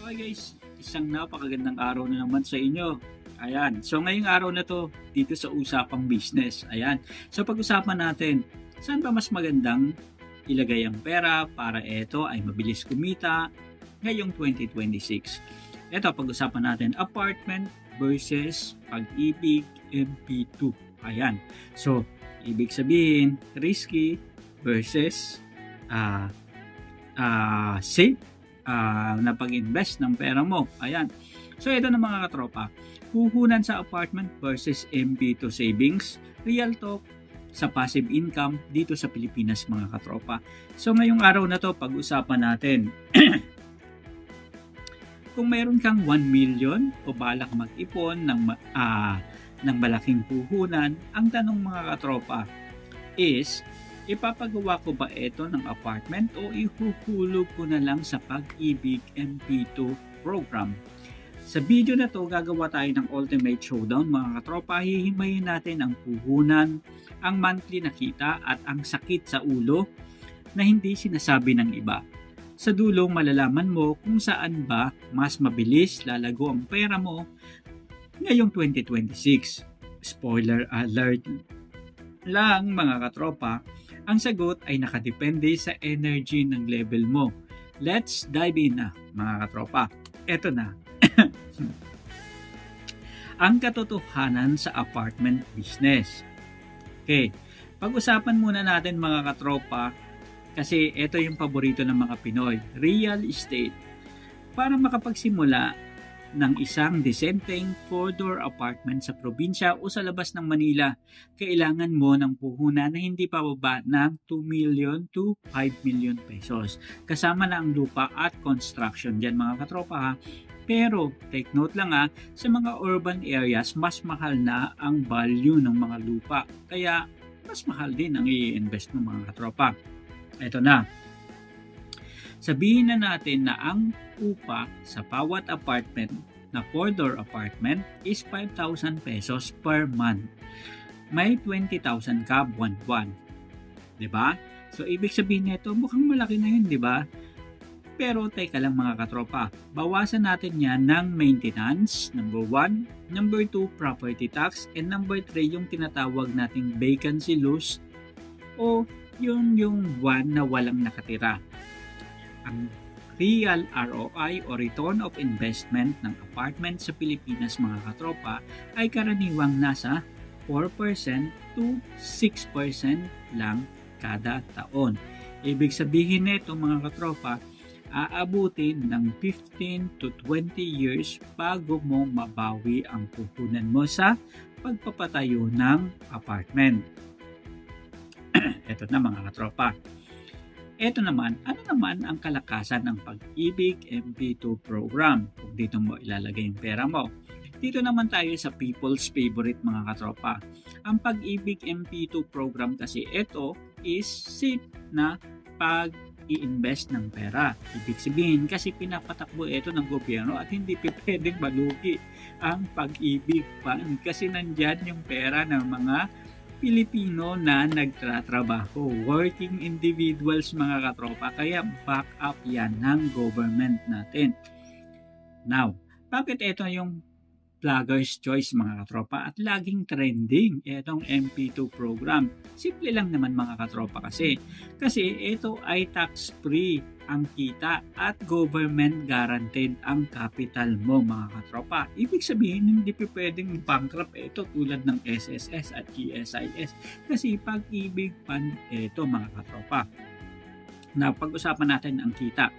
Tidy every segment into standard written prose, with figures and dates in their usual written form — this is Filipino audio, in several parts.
Okay guys, isang napakagandang araw na naman sa inyo. Ayan, so ngayong araw na to, dito sa Usapang Business. Ayan, so pag-usapan natin, saan ba mas magandang ilagay ang pera para ito ay mabilis kumita ngayong 2026? Ito, pag-usapan natin, apartment versus pag-ibig MP2. Ayan, so ibig sabihin, risky versus safe na pag-invest ng pera mo. Ayan. So ito na mga katropa, puhunan sa apartment versus MP2 savings, real talk sa passive income dito sa Pilipinas mga katropa. So ngayong araw na to, pag-usapan natin kung mayroon kang 1 million o balak mag-ipon ng malaking puhunan, ang tanong mga katropa is, ipapagawa ko ba ito ng apartment o ihuhulog ko na lang sa Pag-ibig MP2 program? Sa video na to, gagawa tayo ng ultimate showdown mga katropa. Hihimayin natin ang puhunan, ang monthly na kita at ang sakit sa ulo na hindi sinasabi ng iba. Sa dulo, malalaman mo kung saan ba mas mabilis lalago ang pera mo ngayong 2026. Spoiler alert lang mga katropa, ang sagot ay nakadepende sa energy ng level mo. Let's dive in na mga katropa. Ito na. Ang katotohanan sa apartment business. Okay, pag-usapan muna natin mga katropa kasi ito yung paborito ng mga Pinoy, real estate. Para makapagsimula ng isang disenteng 4-door apartment sa probinsya o sa labas ng Manila, kailangan mo ng puhunan na hindi pababa ng 2 million to 5 million pesos. Kasama na ang lupa at construction dyan mga katropa ha. Pero take note lang ha, sa mga urban areas mas mahal na ang value ng mga lupa. Kaya mas mahal din ang i-invest ng mga katropa. Ito na. Sabihin na natin na ang upa sa bawat apartment na 4-door apartment is 5,000 pesos per month. May 20,000 ka buwan-buwan. Diba? So, ibig sabihin nito, mukhang malaki na yun, diba? Pero, teka lang mga katropa, bawasan natin yan ng maintenance, number 1, number 2, property tax, and number 3, yung tinatawag nating vacancy loss o yung buwan na walang nakatira. Ang real ROI o return of investment ng apartment sa Pilipinas mga katropa ay karaniwang nasa 4% to 6% lang kada taon. Ibig sabihin nito mga katropa, aabutin ng 15 to 20 years bago mo mabawi ang puhunan mo sa pagpapatayo ng apartment. Ito na mga katropa. Ito naman, ano naman ang kalakasan ng Pag-ibig MP2 program kung dito mo ilalagay yung pera mo? Dito naman tayo sa people's favorite mga katropa. Ang Pag-ibig MP2 program kasi ito is safe na pag-i-invest ng pera. Ibig sabihin kasi pinapatakbo ito ng gobyerno at hindi pwedeng malugi ang Pag-ibig Fund kasi nandyan yung pera ng mga Pilipino na nagtatrabaho, working individuals mga katropa, kaya back up yan ng government natin. Now, bakit ito yung vlogger's choice mga katropa at laging trending itong MP2 program? Simple lang naman mga katropa kasi ito ay tax-free ang kita at government guaranteed ang capital mo mga katropa. Ibig sabihin hindi pwedeng bankrupt ito tulad ng SSS at GSIS kasi Pag-ibig Fund ito mga katropa. Na pag-usapan natin ang kita.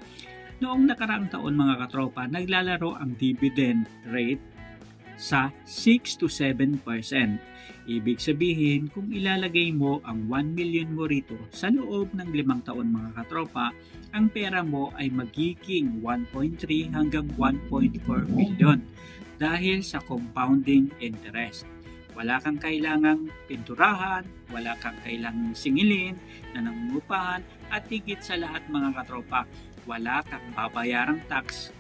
Noong nakaraang taon mga katropa, naglalaro ang dividend rate sa 6 to 7%. Ibig sabihin, kung ilalagay mo ang 1 million mo rito sa loob ng 5 taon mga katropa, ang pera mo ay magiging 1.3 hanggang 1.4 million dahil sa compounding interest. Wala kang kailangang pinturahan, wala kang kailangang singilin na nangungupahan at higit sa lahat mga katropa, wala kang babayarang tax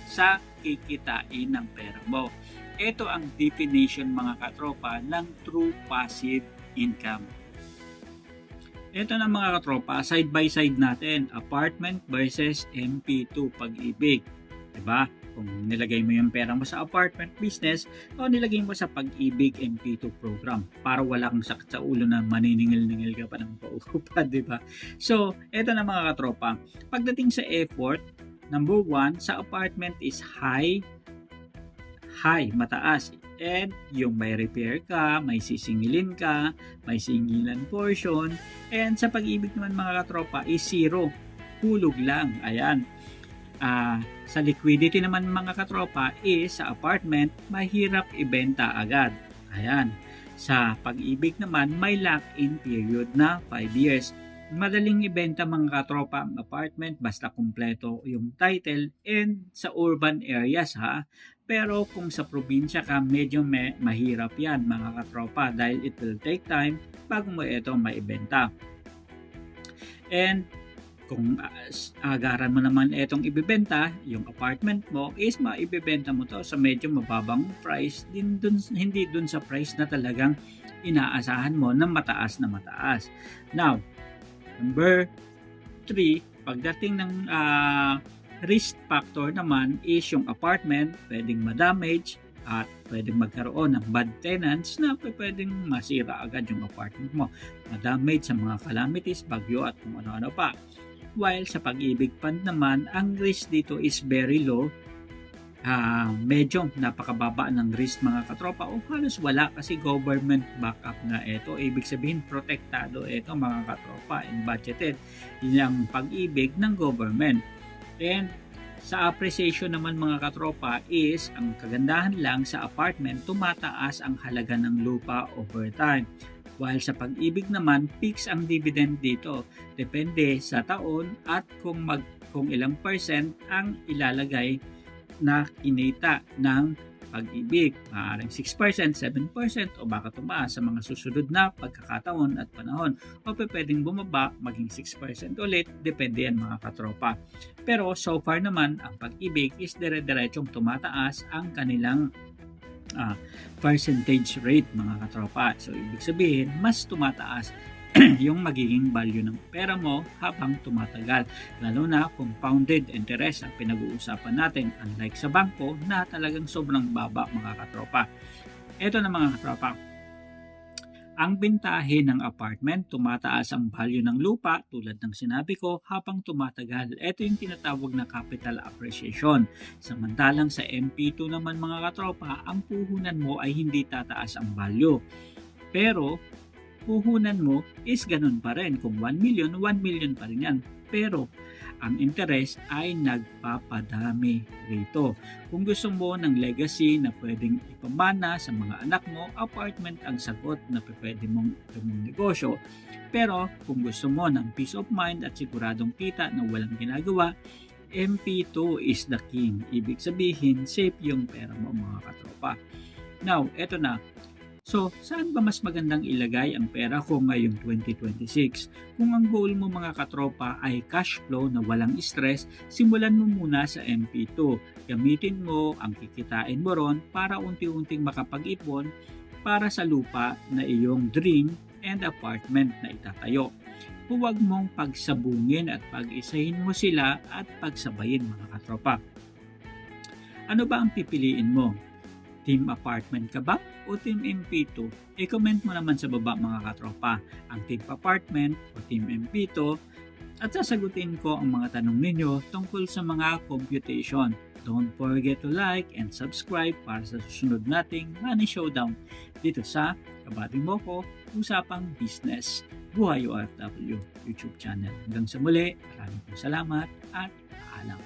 sa kikitain ng pera mo. Ito ang definition mga katropa ng true passive income. Ito na mga katropa, side by side natin, apartment versus MP2 Pag-ibig. Diba? Kung nilagay mo yung pera mo sa apartment business o nilagay mo sa Pag-ibig MP2 program para wala kang sakit sa ulo na maniningil-ningil ka pa ng paupa, diba? So, eto na mga katropa. Pagdating sa effort, number 1, sa apartment is high, mataas. And yung may repair ka, may sisingilin ka, may singilan portion. And sa Pag-ibig naman mga katropa is 0, hulog lang. Ayan. Sa liquidity naman mga katropa is sa apartment, mahirap ibenta agad. Ayan. Sa Pag-ibig naman, may lock-in period na 5 years. Madaling ibenta mga katropa ang apartment basta kumpleto yung title and sa urban areas ha. Pero kung sa probinsya ka, medyo mahirap yan mga katropa dahil it will take time bago mo ito maibenta. And kung agaran mo naman itong ibibenta, yung apartment mo is maibibenta mo to sa medyo mababang price din dun, hindi dun sa price na talagang inaasahan mo na mataas na mataas. Now, number 3, pagdating ng risk factor naman is yung apartment pwedeng ma-damage at pwedeng magkaroon ng bad tenants na pwedeng masira agad yung apartment mo. Ma-damage sa mga calamities, bagyo at kung ano-ano pa. While sa Pag-ibig Fund naman, ang risk dito is very low. Medyo napakababa ng risk mga katropa o halos wala kasi government backup nga ito. Ibig sabihin protektado ito mga katropa and budgeted yung Pag-ibig ng government. And sa appreciation naman mga katropa is ang kagandahan lang sa apartment, tumataas ang halaga ng lupa over time. While sa Pag-ibig naman, fix ang dividend dito. Depende sa taon at kung ilang percent ang ilalagay na kinita ng Pag-ibig. Maaaring 6%, 7% o baka tumaas sa mga susunod na pagkakataon at panahon. O pwedeng bumaba maging 6% ulit. Depende yan mga katropa. Pero so far naman, ang Pag-ibig is dire-diretsong tumataas ang kanilang percentage rate mga katropa. So ibig sabihin mas tumataas yung magiging value ng pera mo habang tumatagal. Lalo na compounded interest ang pinag-uusapan natin unlike sa bangko na talagang sobrang baba mga katropa. Ito na mga katropa. Ang bintahe ng apartment, tumataas ang value ng lupa tulad ng sinabi ko habang tumatagal. Ito yung tinatawag na capital appreciation. Samantalang sa MP2 naman mga katropa, ang puhunan mo ay hindi tataas ang value. Pero puhunan mo is ganun pa rin. Kung 1 million, 1 million pa rin yan. Pero ang interest ay nagpapadami rito. Kung gusto mo ng legacy na pwedeng ipamana sa mga anak mo, apartment ang sagot na pwede mong negosyo. Pero kung gusto mo ng peace of mind at siguradong kita na walang ginagawa, MP2 is the king. Ibig sabihin, safe yung pera mo mga katropa. Now, eto na. So, saan ba mas magandang ilagay ang pera ko ngayong 2026? Kung ang goal mo mga katropa ay cash flow na walang stress, simulan mo muna sa MP2. Gamitin mo ang kikitain mo ron para unti-unting makapag-ipon para sa lupa na iyong dream and apartment na itatayo. Huwag mong pagsabungin at pag-isahin mo sila at pagsabayin mga katropa. Ano ba ang pipiliin mo? Team apartment ka ba o team MP2? I-comment mo naman sa baba mga katropa ang team apartment o team MP2 at sasagutin ko ang mga tanong ninyo tungkol sa mga computation. Don't forget to like and subscribe para sa susunod nating Money Showdown dito sa Kabading Moko, Usapang Business, Buhay OFW YouTube channel. Hanggang sa muli, maraming salamat at paalam.